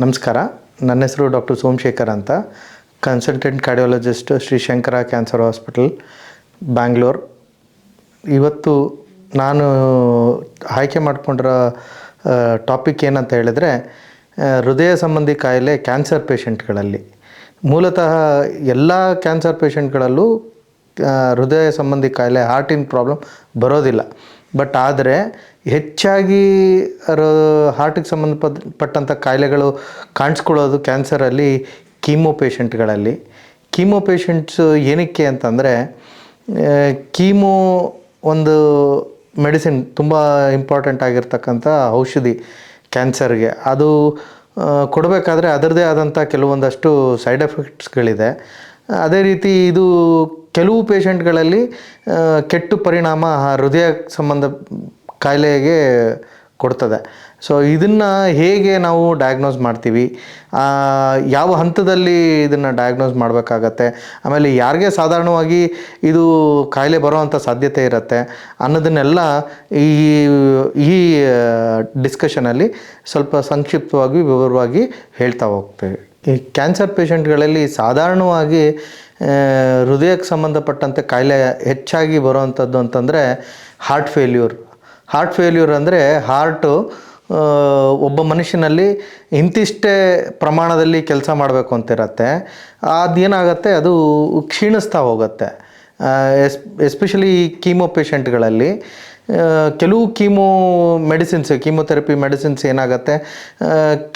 ನಮಸ್ಕಾರ. ನನ್ನ ಹೆಸರು ಡಾಕ್ಟರ್ ಸೋಮಶೇಖರ್ ಅಂತ, consultant cardiologist, Shri Shankara cancer hospital, Bangalore. ಇವತ್ತು ನಾನು ಆಯ್ಕೆ ಮಾಡಿಕೊಂಡಿರೋ ಟಾಪಿಕ್ ಏನಂತ ಹೇಳಿದ್ರೆ, ಹೃದಯ ಸಂಬಂಧಿ ಕಾಯಿಲೆ ಕ್ಯಾನ್ಸರ್ ಪೇಷಂಟ್ಗಳಲ್ಲಿ. ಮೂಲತಃ ಎಲ್ಲ ಕ್ಯಾನ್ಸರ್ ಪೇಷಂಟ್ಗಳಲ್ಲೂ ಹೃದಯ ಸಂಬಂಧಿ ಕಾಯಿಲೆ, ಹಾರ್ಟಿನ ಪ್ರಾಬ್ಲಮ್ ಬರೋದಿಲ್ಲ. ಬಟ್ ಆದರೆ ಹೆಚ್ಚಾಗಿ ಹಾರ್ಟಿಗೆ ಸಂಬಂಧಪಟ್ಟಂಥ ಕಾಯಿಲೆಗಳು ಕಾಣಿಸ್ಕೊಳ್ಳೋದು ಕ್ಯಾನ್ಸರಲ್ಲಿ ಕೀಮೋ ಪೇಷಂಟ್ಗಳಲ್ಲಿ. ಕೀಮೋ ಪೇಷಂಟ್ಸು ಏನಕ್ಕೆ ಅಂತಂದರೆ, ಕೀಮೋ ಒಂದು ಮೆಡಿಸಿನ್, ತುಂಬ ಇಂಪಾರ್ಟೆಂಟ್ ಆಗಿರ್ತಕ್ಕಂಥ ಔಷಧಿ ಕ್ಯಾನ್ಸರ್ಗೆ. ಅದು ಕೊಡಬೇಕಾದ್ರೆ ಅದರದ್ದೇ ಆದಂಥ ಕೆಲವೊಂದಷ್ಟು ಸೈಡ್ ಎಫೆಕ್ಟ್ಸ್ಗಳಿದೆ. ಅದೇ ರೀತಿ ಇದು ಕೆಲವು ಪೇಷಂಟ್ಗಳಲ್ಲಿ ಕೆಟ್ಟ ಪರಿಣಾಮ ಹೃದಯ ಸಂಬಂಧ ಕಾಯಿಲೆಗೆ ಕೊಡ್ತದೆ. ಸೊ ಇದನ್ನು ಹೇಗೆ ನಾವು ಡಯಾಗ್ನೋಸ್ ಮಾಡ್ತೀವಿ, ಯಾವ ಹಂತದಲ್ಲಿ ಇದನ್ನು ಡಯಾಗ್ನೋಸ್ ಮಾಡಬೇಕಾಗತ್ತೆ, ಆಮೇಲೆ ಯಾರಿಗೆ ಸಾಧಾರಣವಾಗಿ ಇದು ಕಾಯಿಲೆ ಬರೋವಂಥ ಸಾಧ್ಯತೆ ಇರುತ್ತೆ ಅನ್ನೋದನ್ನೆಲ್ಲ ಈ ಡಿಸ್ಕಷನಲ್ಲಿ ಸ್ವಲ್ಪ ಸಂಕ್ಷಿಪ್ತವಾಗಿ ವಿವರವಾಗಿ ಹೇಳ್ತಾ ಹೋಗ್ತೇವೆ. ಈ ಕ್ಯಾನ್ಸರ್ ಪೇಷಂಟ್ಗಳಲ್ಲಿ ಸಾಧಾರಣವಾಗಿ ಹೃದಯಕ್ಕೆ ಸಂಬಂಧಪಟ್ಟಂತೆ ಕಾಯಿಲೆ ಹೆಚ್ಚಾಗಿ ಬರುವಂಥದ್ದು ಅಂತಂದರೆ ಹಾರ್ಟ್ ಫೇಲ್ಯೂರ್ ಅಂದರೆ ಹಾರ್ಟು ಒಬ್ಬ ಮನುಷ್ಯನಲ್ಲಿ ಇಂತಿಷ್ಟೇ ಪ್ರಮಾಣದಲ್ಲಿ ಕೆಲಸ ಮಾಡಬೇಕು ಅಂತಿರತ್ತೆ. ಅದೇನಾಗುತ್ತೆ, ಅದು ಕ್ಷೀಣಿಸ್ತಾ ಹೋಗುತ್ತೆ. ಎಸ್ಪೆಷಲಿ ಕೀಮೋ ಪೇಷಂಟ್ಗಳಲ್ಲಿ ಕೆಲವು ಕೀಮೋಥೆರಪಿ ಮೆಡಿಸಿನ್ಸ್ ಏನಾಗುತ್ತೆ,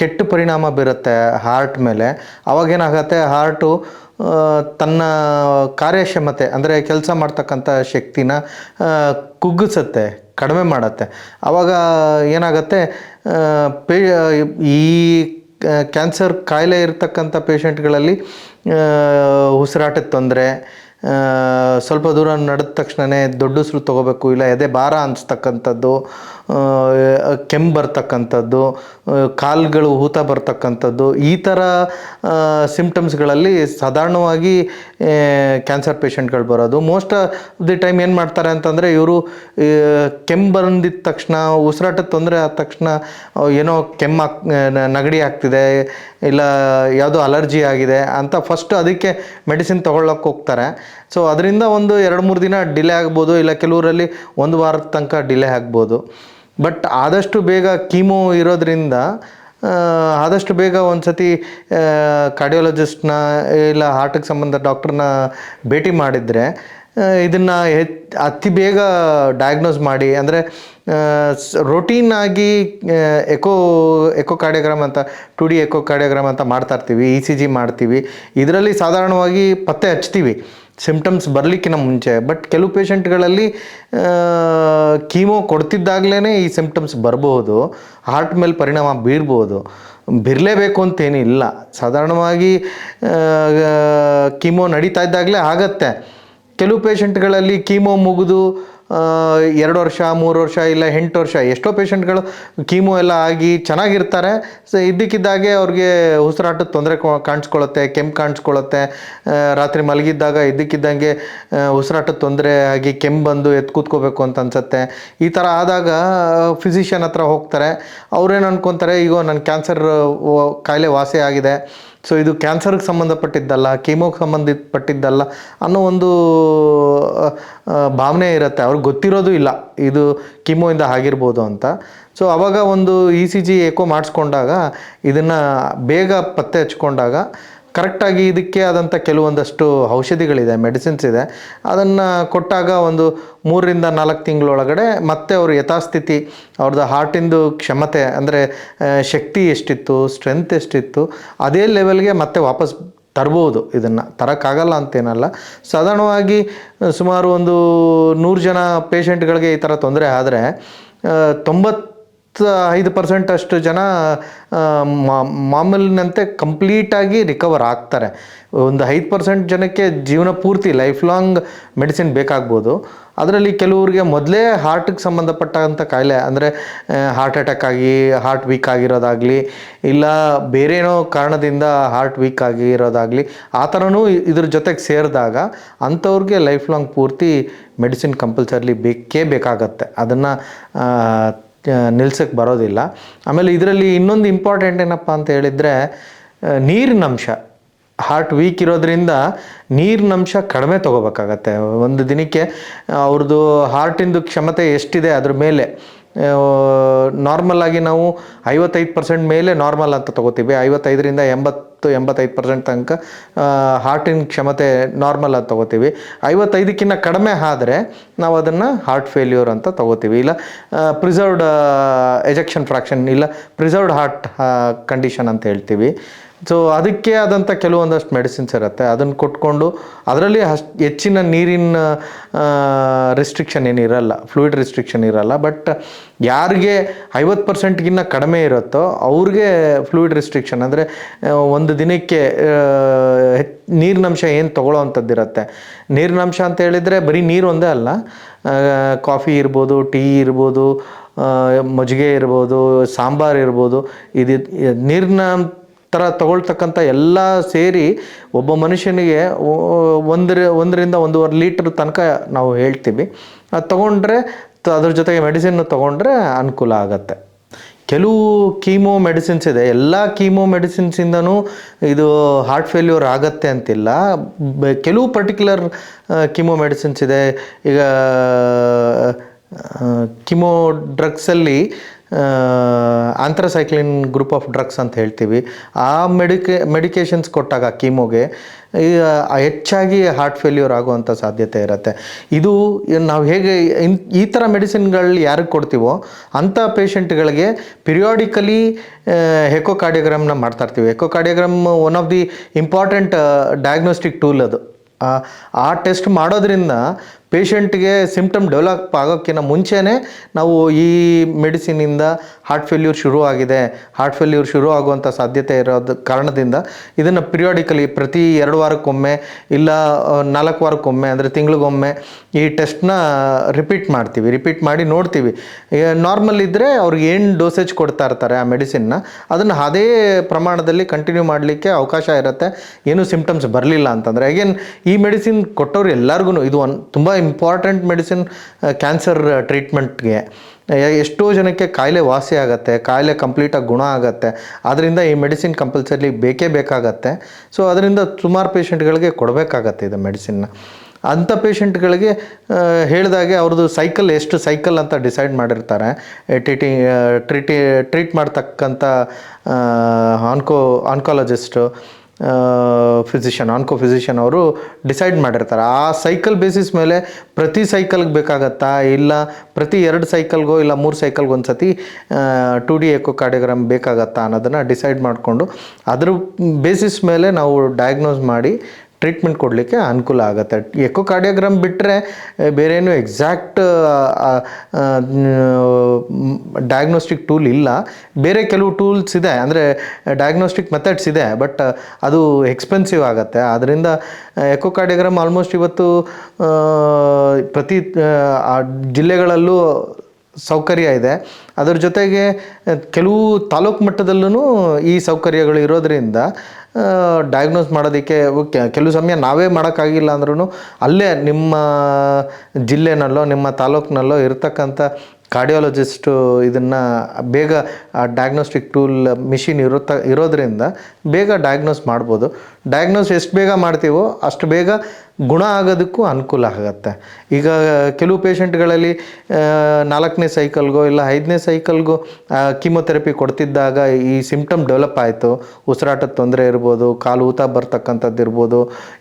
ಕೆಟ್ಟ ಪರಿಣಾಮ ಬೀರುತ್ತೆ ಹಾರ್ಟ್ ಮೇಲೆ. ಅವಾಗೇನಾಗುತ್ತೆ, ಹಾರ್ಟು ತನ್ನ ಕಾರ್ಯಕ್ಷಮತೆ ಅಂದರೆ ಕೆಲಸ ಮಾಡ್ತಕ್ಕಂಥ ಶಕ್ತಿನ ಕುಗ್ಗಿಸುತ್ತೆ, ಕಡಿಮೆ ಮಾಡುತ್ತೆ. ಆವಾಗ ಏನಾಗುತ್ತೆ, ಈ ಕ್ಯಾನ್ಸರ್ ಕಾಯಿಲೆ ಇರತಕ್ಕಂಥ ಪೇಷಂಟ್ಗಳಲ್ಲಿ ಉಸಿರಾಟದ ತೊಂದರೆ, ಸ್ವಲ್ಪ ದೂರ ನಡೆದ ತಕ್ಷಣವೇ ದೊಡ್ಡ ಉಸಿರು ತೊಗೋಬೇಕು, ಇಲ್ಲ ಎದೆ ಭಾರ ಅನಿಸ್ತಕ್ಕಂಥದ್ದು, ಕೆಮ್ಮು ಬರ್ತಕ್ಕಂಥದ್ದು, ಕಾಲುಗಳು ಊತ ಬರ್ತಕ್ಕಂಥದ್ದು, ಈ ಥರ ಸಿಂಪ್ಟಮ್ಸ್ಗಳಲ್ಲಿ ಸಾಧಾರಣವಾಗಿ ಕ್ಯಾನ್ಸರ್ ಪೇಷಂಟ್ಗಳು ಬರೋದು. ಮೋಸ್ಟ್ ಆಫ್ ದಿ ಟೈಮ್ ಏನು ಮಾಡ್ತಾರೆ ಅಂತಂದರೆ, ಇವರು ಕೆಮ್ಮು ಬಂದಿದ್ದ ತಕ್ಷಣ, ಉಸಿರಾಟದ ತೊಂದರೆ ಆದ ತಕ್ಷಣ ಏನೋ ನೆಗಡಿ ಆಗ್ತಿದೆ, ಇಲ್ಲ ಯಾವುದೋ ಅಲರ್ಜಿ ಆಗಿದೆ ಅಂತ ಫಸ್ಟ್ ಅದಕ್ಕೆ ಮೆಡಿಸಿನ್ ತೊಗೊಳ್ಳೋಕೆ ಹೋಗ್ತಾರೆ. ಸೊ ಅದರಿಂದ ಒಂದು 2-3 ದಿನ ಡಿಲೇ ಆಗ್ಬೋದು, ಇಲ್ಲ ಕೆಲವರಲ್ಲಿ 1 ವಾರದ ತನಕ ಡಿಲೇ ಆಗ್ಬೋದು. ಬಟ್ ಆದಷ್ಟು ಬೇಗ ಕೀಮೋ ಇರೋದ್ರಿಂದ ಆದಷ್ಟು ಬೇಗ ಒಂದು ಸತಿ ಕಾರ್ಡಿಯಾಲಜಿಸ್ಟ್ನ ಇಲ್ಲ ಹಾರ್ಟಿಗೆ ಸಂಬಂಧ ಡಾಕ್ಟ್ರನ್ನ ಭೇಟಿ ಮಾಡಿದರೆ ಇದನ್ನು ಅತಿ ಬೇಗ ಡಯಾಗ್ನೋಸ್ ಮಾಡಿ, ಅಂದರೆ ರೋಟೀನಾಗಿ ಎಕೋ ಕಾರ್ಡಿಯೋಗ್ರಾಮ್ ಅಂತ 2D ಎಕೋ ಕಾರ್ಡಿಯೋಗ್ರಾಮ್ ಅಂತ ಮಾಡ್ತಾಯಿರ್ತೀವಿ, ECG ಮಾಡ್ತೀವಿ. ಇದರಲ್ಲಿ ಸಾಧಾರಣವಾಗಿ ಪತ್ತೆ ಹಚ್ತೀವಿ ಸಿಂಪ್ಟಮ್ಸ್ ಬರಲಿಕ್ಕಿಂತ ಮುಂಚೆ. ಬಟ್ ಕೆಲವು ಪೇಷಂಟ್ಗಳಲ್ಲಿ ಕೀಮೋ ಕೊಡ್ತಿದ್ದಾಗಲೇ ಈ ಸಿಂಪ್ಟಮ್ಸ್ ಬರ್ಬೋದು, ಹಾರ್ಟ್ ಮೇಲೆ ಪರಿಣಾಮ ಬೀರಲೇಬೇಕು ಅಂತೇನಿಲ್ಲ. ಸಾಧಾರಣವಾಗಿ ಕೀಮೋ ನಡೀತಾ ಇದ್ದಾಗಲೇ ಆಗತ್ತೆ. ಕೆಲವು ಪೇಷಂಟ್ಗಳಲ್ಲಿ ಕೀಮೋ ಮುಗಿದು 2 ವರ್ಷ, 3 ವರ್ಷ, ಇಲ್ಲ 8 ವರ್ಷ, ಎಷ್ಟೋ ಪೇಷಂಟ್ಗಳು ಕೀಮೋ ಎಲ್ಲ ಆಗಿ ಚೆನ್ನಾಗಿರ್ತಾರೆ. ಸೊ ಇದ್ದಕ್ಕಿದ್ದಾಗೆ ಅವ್ರಿಗೆ ಉಸಿರಾಟದ ತೊಂದರೆ ಕಾಣಿಸ್ಕೊಳ್ಳುತ್ತೆ, ಕೆಮ್ಮು ಕಾಣಿಸ್ಕೊಳ್ಳುತ್ತೆ. ರಾತ್ರಿ ಮಲಗಿದ್ದಾಗ ಇದ್ದಕ್ಕಿದ್ದಂಗೆ ಉಸಿರಾಟದ ತೊಂದರೆ ಆಗಿ ಕೆಮ್ಮು ಬಂದು ಎದ್ದು ಕೂತ್ಕೋಬೇಕು ಅಂತ ಅನ್ಸುತ್ತೆ. ಈ ಥರ ಆದಾಗ ಫಿಸಿಷಿಯನ್ ಹತ್ರ ಹೋಗ್ತಾರೆ. ಅವ್ರೇನು ಅನ್ಕೊತಾರೆ, ಈಗ ನನ್ನ ಕ್ಯಾನ್ಸರ್ ಕಾಯಿಲೆ ವಾಸಿ ಆಗಿದೆ, ಸೊ ಇದು ಕ್ಯಾನ್ಸರ್ಗೆ ಸಂಬಂಧಪಟ್ಟಿದ್ದಲ್ಲ, ಕೀಮೋಗೆ ಸಂಬಂಧಪಟ್ಟಿದ್ದಲ್ಲ ಅನ್ನೋ ಒಂದು ಭಾವನೆ ಇರುತ್ತೆ. ಅವ್ರಿಗೆ ಗೊತ್ತಿರೋದು ಇಲ್ಲ ಇದು ಕೀಮೋಯಿಂದ ಆಗಿರ್ಬೋದು ಅಂತ. ಸೊ ಆವಾಗ ಒಂದು ECG ಎಕೋ ಮಾಡಿಸ್ಕೊಂಡಾಗ, ಇದನ್ನು ಬೇಗ ಪತ್ತೆ ಹಚ್ಕೊಂಡಾಗ ಕರೆಕ್ಟಾಗಿ ಇದಕ್ಕೆ ಆದಂಥ ಕೆಲವೊಂದಷ್ಟು ಔಷಧಿಗಳಿದೆ, ಮೆಡಿಸಿನ್ಸ್ ಇದೆ. ಅದನ್ನು ಕೊಟ್ಟಾಗ ಒಂದು 3-4 ತಿಂಗಳೊಳಗಡೆ ಮತ್ತೆ ಅವರು ಯಥಾಸ್ಥಿತಿ, ಅವ್ರದ್ದು ಹಾರ್ಟಿಂದು ಕ್ಷಮತೆ ಅಂದರೆ ಶಕ್ತಿ ಎಷ್ಟಿತ್ತು, ಸ್ಟ್ರೆಂತ್ ಎಷ್ಟಿತ್ತು, ಅದೇ ಲೆವೆಲ್ಗೆ ಮತ್ತೆ ವಾಪಸ್ ತರ್ಬೋದು. ಇದನ್ನು ತರೋಕ್ಕಾಗಲ್ಲ ಅಂತೇನಲ್ಲ. ಸಾಧಾರಣವಾಗಿ ಸುಮಾರು ಒಂದು 100 ಜನ ಪೇಷಂಟ್ಗಳಿಗೆ ಈ ಥರ ತೊಂದರೆ ಆದರೆ 95% ಅಷ್ಟು ಜನ ಮಾಮೂಲಿನಂತೆ ಕಂಪ್ಲೀಟಾಗಿ ರಿಕವರ್ ಆಗ್ತಾರೆ. ಒಂದು 5% ಜನಕ್ಕೆ ಜೀವನ ಪೂರ್ತಿ ಲೈಫ್ ಲಾಂಗ್ ಮೆಡಿಸಿನ್ ಬೇಕಾಗ್ಬೋದು. ಅದರಲ್ಲಿ ಕೆಲವ್ರಿಗೆ ಮೊದಲೇ ಹಾರ್ಟಿಗೆ ಸಂಬಂಧಪಟ್ಟಂಥ ಕಾಯಿಲೆ, ಅಂದರೆ ಹಾರ್ಟ್ ಅಟ್ಯಾಕ್ ಆಗಿ ಹಾರ್ಟ್ ವೀಕ್ ಆಗಿರೋದಾಗಲಿ, ಇಲ್ಲ ಬೇರೇನೋ ಕಾರಣದಿಂದ ಹಾರ್ಟ್ ವೀಕ್ ಆಗಿರೋದಾಗಲಿ, ಆ ಥರನೂ ಇದ್ರ ಜೊತೆಗೆ ಸೇರಿದಾಗ ಅಂಥವ್ರಿಗೆ ಲೈಫ್ ಲಾಂಗ್ ಪೂರ್ತಿ ಮೆಡಿಸಿನ್ ಕಂಪಲ್ಸರಿ ಬೇಕಾಗತ್ತೆ. ಅದನ್ನು ನಿಲ್ಸಕ್ಕೆ ಬರೋದಿಲ್ಲ. ಆಮೇಲೆ ಇದರಲ್ಲಿ ಇನ್ನೊಂದು ಇಂಪಾರ್ಟೆಂಟ್ ಏನಪ್ಪ ಅಂತ ಹೇಳಿದರೆ ನೀರಿನಂಶ. ಹಾರ್ಟ್ ವೀಕ್ ಇರೋದ್ರಿಂದ ನೀರಿನಂಶ ಕಡಿಮೆ ತೊಗೋಬೇಕಾಗತ್ತೆ. ಒಂದು ದಿನಕ್ಕೆ ಅವ್ರದ್ದು ಹಾರ್ಟಿಂದು ಕ್ಷಮತೆ ಎಷ್ಟಿದೆ ಅದ್ರ ಮೇಲೆ. ನಾರ್ಮಲಾಗಿ ನಾವು 55% ಮೇಲೆ ನಾರ್ಮಲ್ ಅಂತ ತೊಗೋತೀವಿ. 55ರಿಂದ 85% ತನಕ ಹಾರ್ಟಿನ ಕ್ಷಮತೆ ನಾರ್ಮಲ್ ಅಂತ ತೊಗೋತೀವಿ. 55ಕ್ಕಿಂತ ಕಡಿಮೆ ಆದರೆ ನಾವು ಅದನ್ನು ಹಾರ್ಟ್ ಫೇಲ್ಯೂರ್ ಅಂತ ತೊಗೋತೀವಿ, ಇಲ್ಲ ಪ್ರಿಸರ್ವ್ಡ್ ಎಜೆಕ್ಷನ್ ಫ್ರಾಕ್ಷನ್, ಇಲ್ಲ ಪ್ರಿಸರ್ವ್ಡ್ ಹಾರ್ಟ್ ಕಂಡೀಷನ್ ಅಂತ ಹೇಳ್ತೀವಿ. ಸೊ ಅದಕ್ಕೆ ಆದಂಥ ಕೆಲವೊಂದಷ್ಟು ಮೆಡಿಸಿನ್ಸ್ ಇರುತ್ತೆ, ಅದನ್ನು ಕೊಟ್ಕೊಂಡು ಅದರಲ್ಲಿ ಹೆಚ್ಚಿನ ನೀರಿನ ರಿಸ್ಟ್ರಿಕ್ಷನ್ ಏನಿರಲ್ಲ, ಫ್ಲೂಯಿಡ್ ರಿಸ್ಟ್ರಿಕ್ಷನ್ ಇರಲ್ಲ. ಬಟ್ ಯಾರಿಗೆ 50%ಗಿನ್ನ ಕಡಿಮೆ ಇರುತ್ತೋ ಅವ್ರಿಗೆ ಫ್ಲೂಯಿಡ್ ರಿಸ್ಟ್ರಿಕ್ಷನ್, ಅಂದರೆ ಒಂದು ದಿನಕ್ಕೆ ನೀರಿನಂಶ ಏನು ತೊಗೊಳ್ಳೋ ಅಂಥದ್ದಿರುತ್ತೆ. ನೀರಿನಂಶ ಅಂತ ಹೇಳಿದರೆ ಬರೀ ನೀರು ಒಂದೇ ಅಲ್ಲ, ಕಾಫಿ ಇರ್ಬೋದು, ಟೀ ಇರ್ಬೋದು, ಮಜ್ಜಿಗೆ ಇರ್ಬೋದು, ಸಾಂಬಾರು ಇರ್ಬೋದು, ಇದು ನೀರಿನ ಥರ ತೊಗೊಳ್ತಕ್ಕಂಥ ಎಲ್ಲ ಸೇರಿ ಒಬ್ಬ ಮನುಷ್ಯನಿಗೆ 1ರಿಂದ 1.5 ಲೀಟ್ರ್ ತನಕ ನಾವು ಹೇಳ್ತೀವಿ. ಅದು ತೊಗೊಂಡ್ರೆ ಅದ್ರ ಜೊತೆಗೆ ಮೆಡಿಸಿನ್ನು ತೊಗೊಂಡ್ರೆ ಅನುಕೂಲ ಆಗುತ್ತೆ. ಕೆಲವು ಕೀಮೋ ಮೆಡಿಸಿನ್ಸ್ ಇದೆ, ಎಲ್ಲ ಕೀಮೋ ಮೆಡಿಸಿನ್ಸಿಂದನೂ ಇದು ಹಾರ್ಟ್ ಫೇಲ್ಯೂರ್ ಆಗತ್ತೆ ಅಂತಿಲ್ಲ. ಕೆಲವು ಪರ್ಟಿಕ್ಯುಲರ್ ಕೀಮೋ ಮೆಡಿಸಿನ್ಸ್ ಇದೆ. ಈಗ ಕೀಮೋ ಡ್ರಗ್ಸಲ್ಲಿ ಆಂಥ್ರಸೈಕ್ಲಿನ್ ಗ್ರೂಪ್ ಆಫ್ ಡ್ರಗ್ಸ್ ಅಂತ ಹೇಳ್ತೀವಿ. ಆ ಮೆಡಿಕೇಷನ್ಸ್ ಕೊಟ್ಟಾಗ ಕೀಮೋಗೆ ಹೆಚ್ಚಾಗಿ ಹಾರ್ಟ್ ಫೇಲ್ಯೂರ್ ಆಗುವಂಥ ಸಾಧ್ಯತೆ ಇರುತ್ತೆ. ಇದು ನಾವು ಹೇಗೆ ಈ ಥರ ಮೆಡಿಸಿನ್ಗಳು ಯಾರಿಗೆ ಕೊಡ್ತೀವೋ ಅಂಥ ಪೇಷಂಟ್ಗಳಿಗೆ ಪಿರಿಯಾಡಿಕಲಿ ಎಕೋಕಾರ್ಡಿಯೋಗ್ರಾಮ್ನ ಮಾಡ್ತಾಯಿರ್ತೀವಿ. Echocardiogram one of the important diagnostic tool ಅದು. ಆ ಟೆಸ್ಟ್ ಮಾಡೋದ್ರಿಂದ ಪೇಷಂಟ್ಗೆ ಸಿಂಪ್ಟಮ್ ಡೆವಲಪ್ ಆಗೋಕ್ಕಿಂತ ಮುಂಚೆನೇ ನಾವು ಈ ಮೆಡಿಸಿನಿಂದ ಹಾರ್ಟ್ ಫೇಲ್ಯೂರ್ ಶುರುವಾಗಿದೆ, ಹಾರ್ಟ್ ಫೇಲ್ಯೂರ್ ಶುರು ಆಗುವಂಥ ಸಾಧ್ಯತೆ ಇರೋದು ಕಾರಣದಿಂದ ಇದನ್ನು ಪಿರಿಯಾಡಿಕಲಿ ಪ್ರತಿ 2 ವಾರಕ್ಕೊಮ್ಮೆ ಇಲ್ಲ 4 ವಾರಕ್ಕೊಮ್ಮೆ, ಅಂದರೆ ತಿಂಗಳಿಗೊಮ್ಮೆ ಈ ಟೆಸ್ಟ್ನ ರಿಪೀಟ್ ಮಾಡಿ ನೋಡ್ತೀವಿ. ನಾರ್ಮಲ್ ಇದ್ದರೆ ಅವ್ರಿಗೆ ಏನು ಡೋಸೇಜ್ ಕೊಡ್ತಾ ಇರ್ತಾರೆ ಆ ಮೆಡಿಸಿನ್ನ, ಅದನ್ನು ಅದೇ ಪ್ರಮಾಣದಲ್ಲಿ ಕಂಟಿನ್ಯೂ ಮಾಡಲಿಕ್ಕೆ ಅವಕಾಶ ಇರುತ್ತೆ. ಏನೂ ಸಿಂಪ್ಟಮ್ಸ್ ಬರಲಿಲ್ಲ ಅಂತಂದರೆ. ಅಗೇನ್ ಈ ಮೆಡಿಸಿನ್ ಕೊಟ್ಟವ್ರು ಎಲ್ಲರಿಗೂ ಇದು ತುಂಬ ಇಂಪಾರ್ಟೆಂಟ್ ಮೆಡಿಸಿನ್ ಕ್ಯಾನ್ಸರ್ ಟ್ರೀಟ್ಮೆಂಟ್ಗೆ. ಎಷ್ಟೋ ಜನಕ್ಕೆ ಕಾಯಿಲೆ ವಾಸಿ ಆಗುತ್ತೆ, ಕಾಯಿಲೆ ಕಂಪ್ಲೀಟಾಗಿ ಗುಣ ಆಗುತ್ತೆ. ಆದ್ದರಿಂದ ಈ ಮೆಡಿಸಿನ್ ಕಂಪಲ್ಸರಿ ಬೇಕೇ ಬೇಕಾಗತ್ತೆ. ಸೊ ಅದರಿಂದ ಸುಮಾರು ಪೇಷಂಟ್ಗಳಿಗೆ ಕೊಡಬೇಕಾಗತ್ತೆ ಇದು ಮೆಡಿಸಿನ್ನ. ಅಂಥ ಪೇಷಂಟ್ಗಳಿಗೆ ಹೇಳಿದಾಗೆ ಅವ್ರದ್ದು ಎಷ್ಟು ಸೈಕಲ್ ಅಂತ ಡಿಸೈಡ್ ಮಾಡಿರ್ತಾರೆ. ಟ್ರೀಟ್ ಮಾಡ್ತಕ್ಕಂಥ ಆನ್ಕಾಲಜಿಸ್ಟು, ಆನ್ಕೋ ಫಿಸಿಷಿಯನ್ ಅವರು ಡಿಸೈಡ್ ಮಾಡಿರ್ತಾರೆ. ಆ ಸೈಕಲ್ ಬೇಸಿಸ್ ಮೇಲೆ ಪ್ರತಿ ಸೈಕಲ್ಗೆ ಬೇಕಾಗತ್ತಾ, ಇಲ್ಲ ಪ್ರತಿ 2 ಸೈಕಲ್ಗೋ ಇಲ್ಲ 3 ಸೈಕಲ್ಗೆ ಒಂದು ಸತಿ 2D ಎಕೋಕಾರ್ಡಿಯೋಗ್ರಾಮ್ ಬೇಕಾಗತ್ತಾ ಅನ್ನೋದನ್ನು ಡಿಸೈಡ್ ಮಾಡಿಕೊಂಡು ಅದ್ರ ಬೇಸಿಸ್ ಮೇಲೆ ನಾವು ಡಯಾಗ್ನೋಸ್ ಮಾಡಿ ಟ್ರೀಟ್ಮೆಂಟ್ ಕೊಡಲಿಕ್ಕೆ ಅನುಕೂಲ ಆಗುತ್ತೆ. ಎಕೋಕಾರ್ಡಿಯೋಗ್ರಾಮ್ ಬಿಟ್ಟರೆ ಬೇರೇನು ಎಕ್ಸಾಕ್ಟ್ ಡಯಾಗ್ನೋಸ್ಟಿಕ್ ಟೂಲ್ ಇಲ್ಲ. ಬೇರೆ ಕೆಲವು ಟೂಲ್ಸ್ ಇದೆ, ಅಂದರೆ ಡಯಾಗ್ನೋಸ್ಟಿಕ್ ಮೆಥಡ್ಸ್ ಇದೆ, ಬಟ್ ಅದು ಎಕ್ಸ್ಪೆನ್ಸಿವ್ ಆಗುತ್ತೆ. ಆದ್ದರಿಂದ ಎಕೋಕಾರ್ಡಿಯೋಗ್ರಾಮ್ ಆಲ್ಮೋಸ್ಟ್ ಇವತ್ತು ಪ್ರತಿ ಜಿಲ್ಲೆಗಳಲ್ಲೂ ಸೌಕರ್ಯ ಇದೆ. ಅದರ ಜೊತೆಗೆ ಕೆಲವು ತಾಲೂಕು ಮಟ್ಟದಲ್ಲೂ ಈ ಸೌಕರ್ಯಗಳು ಇರೋದರಿಂದ ಡಯಾಗ್ನೋಸ್ ಮಾಡೋದಕ್ಕೆ ಕೆಲವು ಸಮಯ ನಾವೇ ಮಾಡೋಕ್ಕಾಗಿಲ್ಲ ಅಂದ್ರೂ ಅಲ್ಲೇ ನಿಮ್ಮ ಜಿಲ್ಲೆನಲ್ಲೋ ನಿಮ್ಮ ತಾಲೂಕಿನಲ್ಲೋ ಇರತಕ್ಕಂಥ ಕಾರ್ಡಿಯಾಲಜಿಸ್ಟು ಇದನ್ನು ಬೇಗ ಡಯಾಗ್ನೋಸ್ಟಿಕ್ ಟೂಲ್ ಮಿಷಿನ್ ಇರೋದ್ರಿಂದ ಬೇಗ ಡಯಾಗ್ನೋಸ್ ಮಾಡ್ಬೋದು. ಡಯಾಗ್ನೋಸ್ ಎಷ್ಟು ಬೇಗ ಮಾಡ್ತೀವೋ ಅಷ್ಟು ಬೇಗ ಗುಣ ಆಗೋದಕ್ಕೂ ಅನುಕೂಲ ಆಗುತ್ತೆ. ಈಗ ಕೆಲವು ಪೇಷಂಟ್ಗಳಲ್ಲಿ 4ನೇ ಸೈಕಲ್ಗೋ ಇಲ್ಲ 5ನೇ ಸೈಕಲ್ಗೋ ಕೀಮೊಥೆರಪಿ ಕೊಡ್ತಿದ್ದಾಗ ಈ ಸಿಂಪ್ಟಮ್ ಡೆವಲಪ್ ಆಯಿತು, ಉಸಿರಾಟದ ತೊಂದರೆ ಇರ್ಬೋದು, ಕಾಲು ಊತ ಬರ್ತಕ್ಕಂಥದ್ದು ಇರ್ಬೋದು,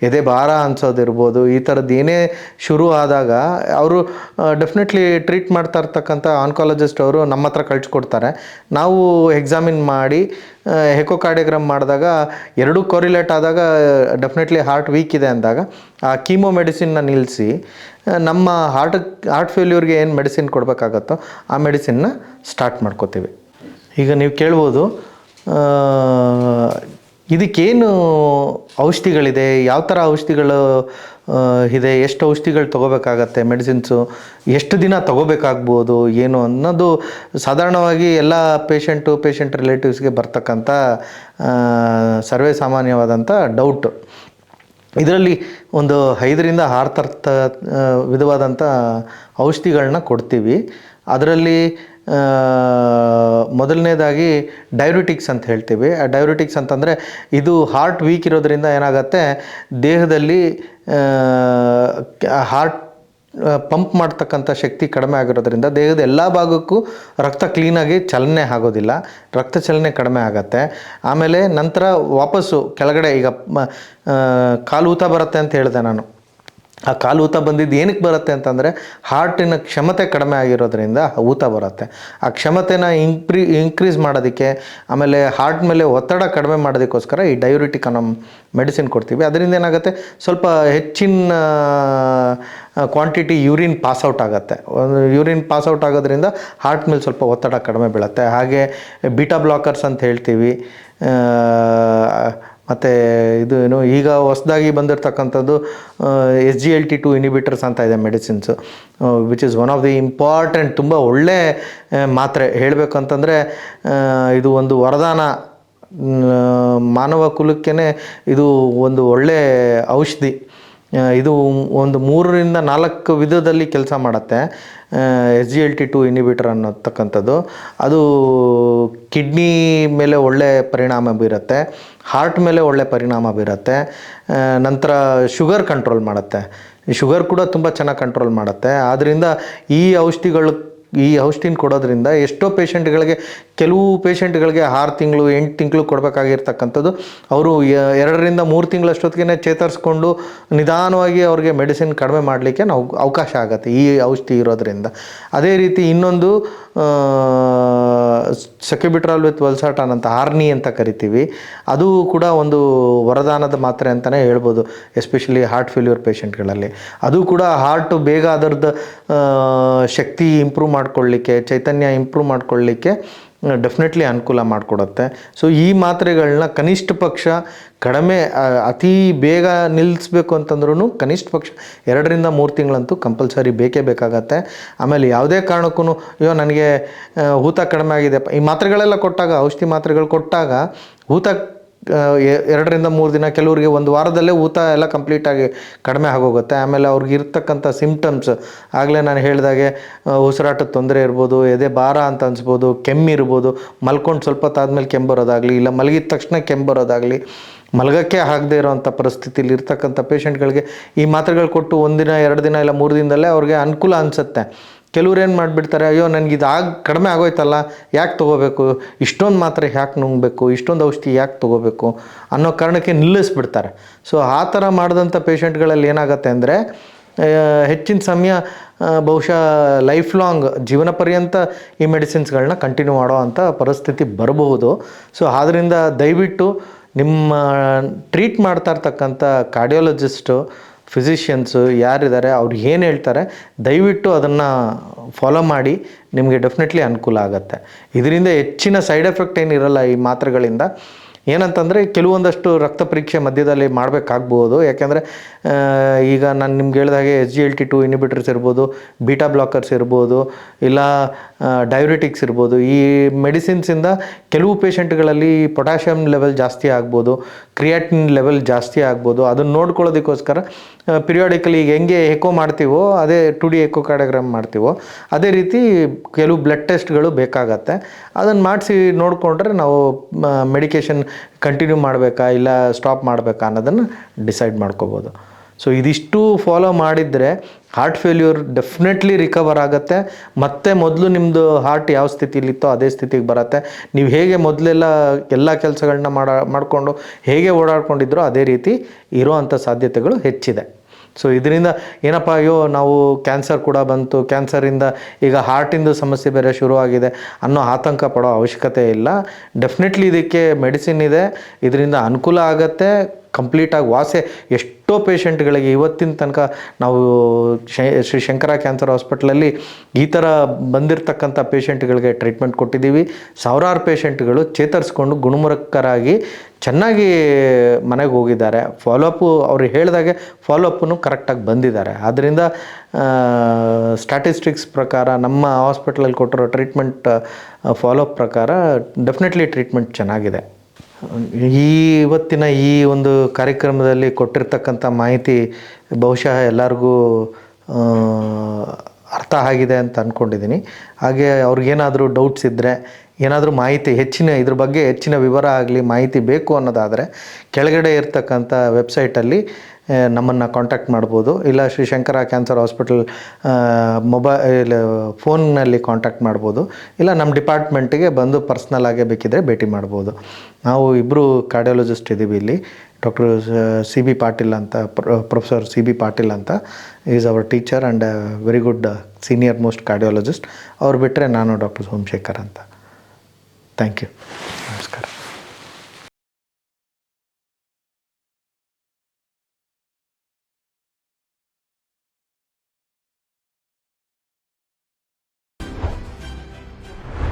ಎದೆ ಭಾರ ಅನ್ಸೋದಿರ್ಬೋದು, ಈ ಥರದ್ದು ಏನೇ ಶುರು ಆದಾಗ ಅವರು ಡೆಫಿನೆಟ್ಲಿ ಟ್ರೀಟ್ ಮಾಡ್ತಾ ಇರ್ತಕ್ಕಂಥ ಆನ್ಕಾಲಜಿಸ್ಟ್ ಅವರು ನಮ್ಮ ಹತ್ರ ಕಳಿಸ್ಕೊಡ್ತಾರೆ. ನಾವು ಎಕ್ಸಾಮಿನ್ ಮಾಡಿ ಎಕೋಕಾರ್ಡಿಯೋಗ್ರಾಮ್ ಮಾಡಿದಾಗ 2 ಕೋರಿಲೇಟ್ ಆದಾಗ ಡೆಫಿನೆಟ್ಲಿ ಹಾರ್ಟ್ ವೀಕ್ ಇದೆ ಅಂದಾಗ ಆ ಕೀಮೋ ಮೆಡಿಸಿನ್ನ ನಿಲ್ಲಿಸಿ ನಮ್ಮ ಹಾರ್ಟ್ ಫೇಲ್ಯೂರ್ಗೆ ಏನು ಮೆಡಿಸಿನ್ ಕೊಡಬೇಕಾಗತ್ತೋ ಆ ಮೆಡಿಸಿನ್ನ ಸ್ಟಾರ್ಟ್ ಮಾಡ್ಕೋತೀವಿ. ಈಗ ನೀವು ಕೇಳ್ಬೋದು ಇದಕ್ಕೇನು ಔಷಧಿಗಳಿದೆ, ಯಾವ ಥರ ಔಷಧಿಗಳು ಇದೆ, ಎಷ್ಟು ಔಷಧಿಗಳು ತೊಗೋಬೇಕಾಗತ್ತೆ, ಮೆಡಿಸಿನ್ಸು ಎಷ್ಟು ದಿನ ತೊಗೋಬೇಕಾಗ್ಬೋದು ಏನು ಅನ್ನೋದು ಸಾಧಾರಣವಾಗಿ ಎಲ್ಲ ಪೇಷಂಟ್ ರಿಲೇಟಿವ್ಸ್ಗೆ ಬರ್ತಕ್ಕಂಥ ಸರ್ವೇ ಸಾಮಾನ್ಯವಾದಂಥ ಡೌಟು. ಇದರಲ್ಲಿ ಒಂದು 5ರಿಂದ 6 ವಿಧವಾದಂಥ ಔಷಧಿಗಳನ್ನ ಕೊಡ್ತೀವಿ. ಅದರಲ್ಲಿ ಮೊದಲನೇದಾಗಿ ಡೈಯೂರಿಟಿಕ್ಸ್ ಅಂತ ಹೇಳ್ತೀವಿ. ಆ ಡೈಯೂರಿಟಿಕ್ಸ್ ಅಂತಂದರೆ ಇದು ಹಾರ್ಟ್ ವೀಕ್ ಇರೋದ್ರಿಂದ ಏನಾಗುತ್ತೆ, ದೇಹದಲ್ಲಿ ಹಾರ್ಟ್ ಪಂಪ್ ಮಾಡ್ತಕ್ಕಂಥ ಶಕ್ತಿ ಕಡಿಮೆ ಆಗಿರೋದ್ರಿಂದ ದೇಹದ ಎಲ್ಲ ಭಾಗಕ್ಕೂ ರಕ್ತ ಕ್ಲೀನಾಗಿ ಚಲನೆ ಆಗೋದಿಲ್ಲ, ರಕ್ತ ಚಲನೆ ಕಡಿಮೆ ಆಗುತ್ತೆ. ಆಮೇಲೆ ನಂತರ ವಾಪಸ್ಸು ಕೆಳಗಡೆ ಈಗ ಕಾಲು ಊತ ಬರುತ್ತೆ ಅಂತ ಹೇಳಿದೆ ನಾನು. ಆ ಕಾಲು ಊತ ಬಂದಿದ್ದು ಏನಕ್ಕೆ ಬರುತ್ತೆ ಅಂತಂದರೆ ಹಾರ್ಟಿನ ಕ್ಷಮತೆ ಕಡಿಮೆ ಆಗಿರೋದ್ರಿಂದ ಊತ ಬರುತ್ತೆ. ಆ ಕ್ಷಮತೆನ ಇನ್ಕ್ರೀಸ್ ಮಾಡೋದಕ್ಕೆ, ಆಮೇಲೆ ಹಾರ್ಟ್ ಮೇಲೆ ಒತ್ತಡ ಕಡಿಮೆ ಮಾಡೋದಕ್ಕೋಸ್ಕರ ಈ ಡೈಯೂರಿಟಿಕ್ ಅನ್ನೋ ಮೆಡಿಸಿನ್ ಕೊಡ್ತೀವಿ. ಅದರಿಂದ ಏನಾಗುತ್ತೆ, ಸ್ವಲ್ಪ ಹೆಚ್ಚಿನ ಕ್ವಾಂಟಿಟಿ ಯೂರಿನ್ ಪಾಸ್ಔಟ್ ಆಗುತ್ತೆ. ಯೂರಿನ್ ಪಾಸ್ಔಟ್ ಆಗೋದ್ರಿಂದ ಹಾರ್ಟ್ ಮೇಲೆ ಸ್ವಲ್ಪ ಒತ್ತಡ ಕಡಿಮೆ ಬೀಳುತ್ತೆ. ಹಾಗೆ ಬೀಟಾ ಬ್ಲಾಕರ್ಸ್ ಅಂತ ಹೇಳ್ತೀವಿ. ಮತ್ತು ಇದು ಏನು ಈಗ ಹೊಸದಾಗಿ ಬಂದಿರತಕ್ಕಂಥದ್ದು SGLT2 ಇನಿಬಿಟರ್ಸ್ ಅಂತ ಇದೆ medicines, which is one of the important, ತುಂಬ ಒಳ್ಳೆ ಮಾತ್ರೆ. ಹೇಳಬೇಕು ಅಂತಂದರೆ ಇದು ಒಂದು ವರದಾನ, ಮಾನವ ಕುಲಕ್ಕೇ ಇದು ಒಂದು ಒಳ್ಳೆ ಔಷಧಿ. ಇದು ಒಂದು 3ರಿಂದ 4 ವಿಧದಲ್ಲಿ ಕೆಲಸ ಮಾಡುತ್ತೆ. SGLT2 ಇನಿಬಿಟರ್ ಅನ್ನತಕ್ಕಂಥದ್ದು ಅದು ಕಿಡ್ನಿ ಮೇಲೆ ಒಳ್ಳೆ ಪರಿಣಾಮ ಬೀರುತ್ತೆ, ಹಾರ್ಟ್ ಮೇಲೆ ಒಳ್ಳೆ ಪರಿಣಾಮ ಬೀರುತ್ತೆ. ನಂತರ ಶುಗರ್ ಕಂಟ್ರೋಲ್ ಮಾಡುತ್ತೆ, ಶುಗರ್ ಕೂಡ ತುಂಬ ಚೆನ್ನಾಗಿ ಕಂಟ್ರೋಲ್ ಮಾಡುತ್ತೆ. ಆದ್ದರಿಂದ ಈ ಔಷಧಿನ ಕೊಡೋದ್ರಿಂದ ಎಷ್ಟೋ ಪೇಷಂಟ್ಗಳಿಗೆ, ಕೆಲವು ಪೇಷಂಟ್ಗಳಿಗೆ 6 ತಿಂಗಳು 8 ತಿಂಗಳು ಕೊಡಬೇಕಾಗಿರ್ತಕ್ಕಂಥದ್ದು ಅವರು 2ರಿಂದ 3 ತಿಂಗಳಷ್ಟೊತ್ತಿಗೆ ಚೇತರಿಸ್ಕೊಂಡು ನಿಧಾನವಾಗಿ ಅವ್ರಿಗೆ ಮೆಡಿಸಿನ್ ಕಡಿಮೆ ಮಾಡಲಿಕ್ಕೆ ನಾವು ಅವಕಾಶ ಆಗುತ್ತೆ ಈ ಔಷಧಿ ಇರೋದ್ರಿಂದ. ಅದೇ ರೀತಿ ಇನ್ನೊಂದು ಸೆಕ್ಯುಬಿಟ್ರಾಲ್ ವಿತ್ ವಲ್ಸಾಟಾನ್ ಅಂತ, ಆರ್ನಿ ಅಂತ ಕರಿತೀವಿ. ಅದು ಕೂಡ ಒಂದು ವರದಾನದ ಮಾತ್ರೆ ಅಂತಲೇ ಹೇಳ್ಬೋದು, ಎಸ್ಪೆಷಲಿ ಹಾರ್ಟ್ ಫೇಲ್ಯೂರ್ ಪೇಷಂಟ್ಗಳಲ್ಲಿ. ಅದು ಕೂಡ ಹಾರ್ಟು ಬೇಗ ಅದರದ್ದು ಶಕ್ತಿ ಇಂಪ್ರೂವ್ ಮಾಡ್ಕೊಳ್ಳಿಕ್ಕೆ, ಚೈತನ್ಯ ಇಂಪ್ರೂವ್ ಮಾಡ್ಕೊಳ್ಳಿಕ್ಕೆ ಡೆಫಿನೆಟ್ಲಿ ಅನುಕೂಲ ಮಾಡಿಕೊಡುತ್ತೆ. ಸೊ ಈ ಮಾತ್ರೆಗಳನ್ನ ಕನಿಷ್ಠ ಪಕ್ಷ ಕಡಿಮೆ, ಅತಿ ಬೇಗ ನಿಲ್ಲಿಸ್ಬೇಕು ಅಂತಂದ್ರೂ ಕನಿಷ್ಠ ಪಕ್ಷ 2ರಿಂದ 3 ತಿಂಗಳಂತೂ ಕಂಪಲ್ಸರಿ ಬೇಕೇ ಬೇಕಾಗತ್ತೆ. ಆಮೇಲೆ ಯಾವುದೇ ಕಾರಣಕ್ಕೂ ಅಯ್ಯೋ ನನಗೆ ಊತ ಕಡಿಮೆ ಆಗಿದೆ, ಈ ಮಾತ್ರೆಗಳೆಲ್ಲ ಕೊಟ್ಟಾಗ, ಔಷಧಿ ಮಾತ್ರೆಗಳು ಕೊಟ್ಟಾಗ ಊತ 2ರಿಂದ 3 ದಿನ, ಕೆಲವರಿಗೆ 1 ವಾರದಲ್ಲೇ ಊತ ಎಲ್ಲ ಕಂಪ್ಲೀಟಾಗಿ ಕಡಿಮೆ ಆಗೋಗುತ್ತೆ. ಆಮೇಲೆ ಅವ್ರಿಗೆ ಇರ್ತಕ್ಕಂಥ ಸಿಂಪ್ಟಮ್ಸ್ ಆಗಲೇ ನಾನು ಹೇಳಿದಾಗೆ ಉಸಿರಾಟದ ತೊಂದರೆ ಇರ್ಬೋದು, ಎದೆ ಭಾರ ಅಂತ ಅನಿಸ್ಬೋದು, ಕೆಮ್ಮಿರ್ಬೋದು, ಮಲ್ಕೊಂಡು ಸ್ವಲ್ಪ ಹೊತ್ತಾದ್ಮೇಲೆ ಕೆಮ್ಮು ಬರೋದಾಗಲಿ, ಇಲ್ಲ ಮಲಗಿದ ತಕ್ಷಣ ಕೆಮ್ಮು ಬರೋದಾಗಲಿ, ಮಲಗಕ್ಕೆ ಆಗದೇ ಇರೋವಂಥ ಪರಿಸ್ಥಿತಿಲಿ ಇರ್ತಕ್ಕಂಥ ಪೇಷಂಟ್ಗಳಿಗೆ ಈ ಮಾತ್ರೆಗಳು ಕೊಟ್ಟು 1 ದಿನ 2 ದಿನ ಇಲ್ಲ 3 ದಿನದಲ್ಲೇ ಅವ್ರಿಗೆ ಅನುಕೂಲ ಅನಿಸುತ್ತೆ. ಕೆಲವ್ರು ಏನು ಮಾಡಿಬಿಡ್ತಾರೆ, ಅಯ್ಯೋ ನನಗೆ ಕಡಿಮೆ ಆಗೋಯ್ತಲ್ಲ, ಯಾಕೆ ತೊಗೋಬೇಕು, ಇಷ್ಟೊಂದು ಮಾತ್ರೆ ಯಾಕೆ ನುಂಗಬೇಕು, ಇಷ್ಟೊಂದು ಔಷಧಿ ಯಾಕೆ ತೊಗೋಬೇಕು ಅನ್ನೋ ಕಾರಣಕ್ಕೆ ನಿಲ್ಲಿಸ್ಬಿಡ್ತಾರೆ. ಸೊ ಆ ಥರ ಮಾಡಿದಂಥ ಪೇಷಂಟ್ಗಳಲ್ಲಿ ಏನಾಗುತ್ತೆ ಅಂದರೆ ಹೆಚ್ಚಿನ ಸಮಯ ಬಹುಶಃ ಲೈಫ್ ಲಾಂಗ್, ಜೀವನ ಪರ್ಯಂತ ಈ ಮೆಡಿಸಿನ್ಸ್ಗಳನ್ನ ಕಂಟಿನ್ಯೂ ಮಾಡೋ ಅಂಥ ಪರಿಸ್ಥಿತಿ ಬರಬಹುದು. ಸೊ ಆದ್ದರಿಂದ ದಯವಿಟ್ಟು ನಿಮ್ಮ ಟ್ರೀಟ್ ಮಾಡ್ತಾ ಇರ್ತಕ್ಕಂಥ ಕಾರ್ಡಿಯಾಲಜಿಸ್ಟು, ಫಿಸಿಷಿಯನ್ಸು ಯಾರಿದ್ದಾರೆ ಅವ್ರು ಏನು ಹೇಳ್ತಾರೆ ದಯವಿಟ್ಟು ಅದನ್ನು ಫಾಲೋ ಮಾಡಿ, ನಿಮಗೆ ಡೆಫಿನೆಟ್ಲಿ ಅನುಕೂಲ ಆಗುತ್ತೆ. ಇದರಿಂದ ಹೆಚ್ಚಿನ ಸೈಡ್ ಎಫೆಕ್ಟ್ ಏನಿರಲ್ಲ ಈ ಮಾತ್ರೆಗಳಿಂದ. ಏನಂತಂದರೆ ಕೆಲವೊಂದಷ್ಟು ರಕ್ತ ಪರೀಕ್ಷೆ ಮಧ್ಯದಲ್ಲಿ ಮಾಡಬೇಕಾಗ್ಬೋದು. ಯಾಕೆಂದರೆ ಈಗ ನಾನು ನಿಮ್ಗೆ ಹೇಳಿದಾಗೆ SGLT2 ಇನಿಬಿಟರ್ಸ್ ಇರ್ಬೋದು, ಬೀಟಾ ಬ್ಲಾಕರ್ಸ್ ಇರ್ಬೋದು, ಇಲ್ಲ ಡೈಯೂರಿಟಿಕ್ಸ್ ಇರ್ಬೋದು. ಈ ಮೆಡಿಸಿನ್ಸಿಂದ ಕೆಲವು ಪೇಷಂಟ್ಗಳಲ್ಲಿ ಪೊಟ್ಯಾಷಿಯಮ್ ಲೆವೆಲ್ ಜಾಸ್ತಿ ಆಗ್ಬೋದು, ಕ್ರಿಯಾಟಿನ್ ಲೆವೆಲ್ ಜಾಸ್ತಿ ಆಗ್ಬೋದು. ಅದನ್ನು ನೋಡ್ಕೊಳ್ಳೋದಕ್ಕೋಸ್ಕರ ಪಿರಿಯಾಡಿಕಲಿ ಈಗ ಹೆಂಗೆ ಎಕೋ ಮಾಡ್ತೀವೋ, ಅದೇ 2D ಎಕೋಕಾರ್ಡಿಯೋಗ್ರಾಮ್ ಮಾಡ್ತೀವೋ ಅದೇ ರೀತಿ ಕೆಲವು ಬ್ಲಡ್ ಟೆಸ್ಟ್ಗಳು ಬೇಕಾಗತ್ತೆ. ಅದನ್ನು ಮಾಡಿಸಿ ನೋಡಿಕೊಂಡ್ರೆ ನಾವು ಮೆಡಿಕೇಷನ್ ಕಂಟಿನ್ಯೂ ಮಾಡಬೇಕಾ ಇಲ್ಲ ಸ್ಟಾಪ್ ಮಾಡಬೇಕಾ ಅನ್ನೋದನ್ನು ಡಿಸೈಡ್ ಮಾಡ್ಕೋಬೋದು. ಸೊ ಇದಿಷ್ಟು ಫಾಲೋ ಮಾಡಿದರೆ ಹಾರ್ಟ್ ಫೇಲ್ಯೂರ್ ಡೆಫಿನೆಟ್ಲಿ ರಿಕವರ್ ಆಗುತ್ತೆ. ಮತ್ತು ಮೊದಲು ನಿಮ್ಮದು ಹಾರ್ಟ್ ಯಾವ ಸ್ಥಿತಿಲಿತ್ತೋ ಅದೇ ಸ್ಥಿತಿಗೆ ಬರುತ್ತೆ. ನೀವು ಹೇಗೆ ಮೊದಲೆಲ್ಲ ಎಲ್ಲ ಕೆಲಸಗಳನ್ನ ಮಾಡಿಕೊಂಡು ಹೇಗೆ ಓಡಾಡ್ಕೊಂಡಿದ್ರೋ ಅದೇ ರೀತಿ ಇರೋ ಅಂಥ ಸಾಧ್ಯತೆಗಳು ಹೆಚ್ಚಿದೆ. ಸೊ ಇದರಿಂದ ಏನಪ್ಪ, ಅಯ್ಯೋ ನಾವು ಕ್ಯಾನ್ಸರ್ ಕೂಡ ಬಂತು, ಕ್ಯಾನ್ಸರಿಂದ ಈಗ ಹಾರ್ಟಿಂದು ಸಮಸ್ಯೆ ಬೇರೆ ಶುರುವಾಗಿದೆ ಅನ್ನೋ ಆತಂಕ ಪಡೋ ಅವಶ್ಯಕತೆ ಇಲ್ಲ. ಡೆಫಿನೆಟ್ಲಿ ಇದಕ್ಕೆ ಮೆಡಿಸಿನ್ ಇದೆ, ಇದರಿಂದ ಅನುಕೂಲ ಆಗುತ್ತೆ, ಕಂಪ್ಲೀಟಾಗಿ ವಾಸೆ. ಎಷ್ಟೋ ಪೇಷಂಟ್ಗಳಿಗೆ ಇವತ್ತಿನ ತನಕ ನಾವು ಶ್ರೀ ಶಂಕರ ಕ್ಯಾನ್ಸರ್ ಹಾಸ್ಪಿಟ್ಲಲ್ಲಿ ಈ ಥರ ಬಂದಿರತಕ್ಕಂಥ ಪೇಷಂಟ್ಗಳಿಗೆ ಟ್ರೀಟ್ಮೆಂಟ್ ಕೊಟ್ಟಿದ್ದೀವಿ. ಸಾವಿರಾರು ಪೇಷಂಟ್ಗಳು ಚೇತರಿಸ್ಕೊಂಡು ಗುಣಮುಖರಾಗಿ ಚೆನ್ನಾಗಿ ಮನೆಗೆ ಹೋಗಿದ್ದಾರೆ. ಫಾಲೋಅಪ್ಪು ಅವ್ರು ಹೇಳಿದಾಗೆ ಫಾಲೋಅಪ್ಪನ್ನು ಕರೆಕ್ಟಾಗಿ ಬಂದಿದ್ದಾರೆ. ಆದ್ದರಿಂದ ಸ್ಟ್ಯಾಟಿಸ್ಟಿಕ್ಸ್ ಪ್ರಕಾರ ನಮ್ಮ ಹಾಸ್ಪಿಟ್ಲಲ್ಲಿ ಕೊಟ್ಟಿರೋ ಟ್ರೀಟ್ಮೆಂಟ್ ಫಾಲೋಅಪ್ ಪ್ರಕಾರ ಡೆಫಿನೆಟ್ಲಿ ಟ್ರೀಟ್ಮೆಂಟ್ ಚೆನ್ನಾಗಿದೆ. ಇವತ್ತಿನ ಈ ಒಂದು ಕಾರ್ಯಕ್ರಮದಲ್ಲಿ ಕೊಟ್ಟಿರ್ತಕ್ಕಂಥ ಮಾಹಿತಿ ಬಹುಶಃ ಎಲ್ಲರಿಗೂ ಅರ್ಥ ಆಗಿದೆ ಅಂತ ಅಂದ್ಕೊಂಡಿದ್ದೀನಿ. ಹಾಗೆ ಅವ್ರಿಗೇನಾದರೂ ಡೌಟ್ಸ್ ಇದ್ದರೆ, ಏನಾದರೂ ಮಾಹಿತಿ ಇದ್ರ ಬಗ್ಗೆ ಹೆಚ್ಚಿನ ವಿವರ ಆಗಲಿ, ಮಾಹಿತಿ ಬೇಕು ಅನ್ನೋದಾದರೆ ಕೆಳಗಡೆ ಇರ್ತಕ್ಕಂಥ ವೆಬ್ಸೈಟಲ್ಲಿ ನಮ್ಮನ್ನು ಕಾಂಟ್ಯಾಕ್ಟ್ ಮಾಡ್ಬೋದು. ಇಲ್ಲ ಶ್ರೀ ಶಂಕರ ಕ್ಯಾನ್ಸರ್ ಹಾಸ್ಪಿಟಲ್ ಫೋನ್ನಲ್ಲಿ ಕಾಂಟ್ಯಾಕ್ಟ್ ಮಾಡ್ಬೋದು. ಇಲ್ಲ ನಮ್ಮ ಡಿಪಾರ್ಟ್ಮೆಂಟಿಗೆ ಬಂದು ಪರ್ಸ್ನಲ್ ಆಗೇ ಬೇಕಿದ್ದರೆ ಭೇಟಿ ಮಾಡ್ಬೋದು. ನಾವು ಇಬ್ಬರು ಕಾರ್ಡಿಯಾಲಜಿಸ್ಟ್ ಇದ್ದೀವಿ ಇಲ್ಲಿ. ಡಾಕ್ಟರ್ ಸಿ ಬಿ ಪಾಟೀಲ್ ಅಂತ, ಪ್ರೊಫೆಸರ್ ಸಿ ಬಿ ಪಾಟೀಲ್ ಅಂತ is our teacher and very good senior most cardiologist. ಅವ್ರು ಬಿಟ್ಟರೆ ನಾನು ಡಾಕ್ಟರ್ ಸೋಮಶೇಖರ್ ಅಂತ. Thank you.